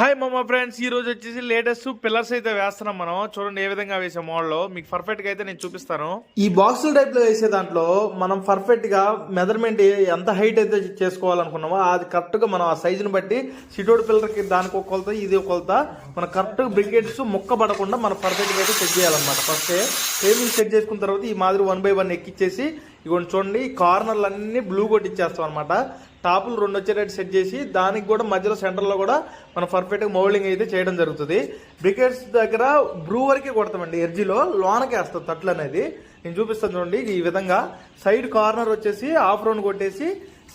Hi మామ friends, ఈ రోజు వచ్చేసి లేటెస్ట్ పిల్లర్స్ అయితే వేస్తున్నాం. మనం చూడండి ఏ విధంగా వేసే మోడల్ మీకు పర్ఫెక్ట్ గా అయితే నేను చూపిస్తాను. ఈ బాక్సుల టైప్ లో వేసే దాంట్లో మనం పర్ఫెక్ట్ గా మెజర్మెంట్ ఎంత హైట్ అయితే చేసుకోవాలనుకున్నామో అది కరెక్ట్ గా మనం ఆ సైజుని బట్టి సిటోడ్ పిల్లర్ కి దానికి ఒక కొలత ఇది ఒక కొలత మన కరెక్ట్ బ్రికెట్స్ ముక్క పడకుండా మనం పర్ఫెక్ట్ గా అయితే సెట్ చేయాలన్నమాట. ఫస్ట్ ఫ్రేమింగ్ సెట్ చేసుకున్న తర్వాత ఈ మాదిరి 1 by 1 ఎక్కిచ్చేసి ఇగోండి చూడండి ఈ కార్నర్లు అన్ని బ్లూ కొట్టిచ్చేస్తాం అనమాట. టాపులు 2 వచ్చేటట్టు సెట్ చేసి దానికి కూడా మధ్యలో సెంటర్లో కూడా మనం పర్ఫెక్ట్గా మౌల్డింగ్ అయితే చేయడం జరుగుతుంది. బ్రికెట్స్ దగ్గర బ్రూ వరకే కొడతామండి, ఎర్జీలో లోనకే వేస్తాం తట్లు అనేది. నేను చూపిస్తాను చూడండి. ఈ విధంగా సైడ్ కార్నర్ వచ్చేసి ఆఫ్ రౌండ్ కొట్టేసి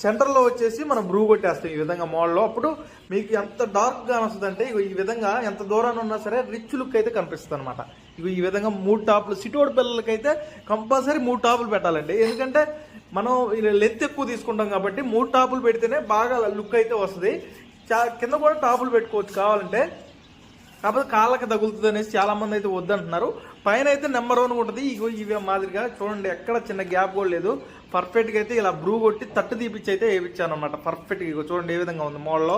సెంటర్లో వచ్చేసి మనం బ్రూ కొట్టేస్తాం ఈ విధంగా మోడల్లో. అప్పుడు మీకు ఎంత డార్క్గా వస్తుంది అంటే ఈ విధంగా ఎంత దూరాన్ని ఉన్నా సరే రిచ్ లుక్ అయితే కనిపిస్తుంది అనమాట. ఈ విధంగా 3 టాపులు సిటోడ్ పిల్లలకైతే కంపల్సరీ 3 టాపులు పెట్టాలండి. ఎందుకంటే మనం లెంత్ ఎక్కువ తీసుకుంటాం కాబట్టి 3 టాపులు పెడితేనే బాగా లుక్ అయితే వస్తుంది. కింద కూడా టాపులు పెట్టుకోవచ్చు కావాలంటే, కాకపోతే కాళ్ళకి తగులుతుంది అనేసి చాలా మంది అయితే వద్దంటున్నారు. పైన అయితే నెంబర్ 1 ఉంటుంది. ఇవి మాదిరిగా చూడండి, ఎక్కడ చిన్న గ్యాప్ కూడా లేదు. పర్ఫెక్ట్గా అయితే ఇలా బ్రూ కొట్టి తట్టు తీపిచ్చి అయితే వేయించాను అనమాట. పర్ఫెక్ట్గా చూడండి ఏ విధంగా ఉంది మోడల్లో.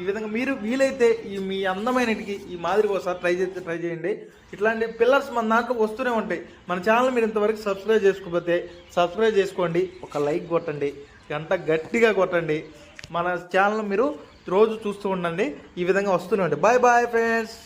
ఈ విధంగా మీరు వీలైతే మీ అందమైనటికి ఈ మాదిరిగా ఒకసారి ట్రై చేయండి. ఇట్లాంటి పిల్లర్స్ మన దాంట్లో వస్తూనే ఉంటాయి. మన ఛానల్ మీరు ఇంతవరకు సబ్స్క్రైబ్ చేసుకోకపోతే సబ్స్క్రైబ్ చేసుకోండి, ఒక లైక్ కొట్టండి, గంట గట్టిగా కొట్టండి. మన ఛానల్ మీరు రోజు చూస్తూ ఉండండి. ఈ విధంగా వస్తూనే ఉంటాయి. Bye bye friends.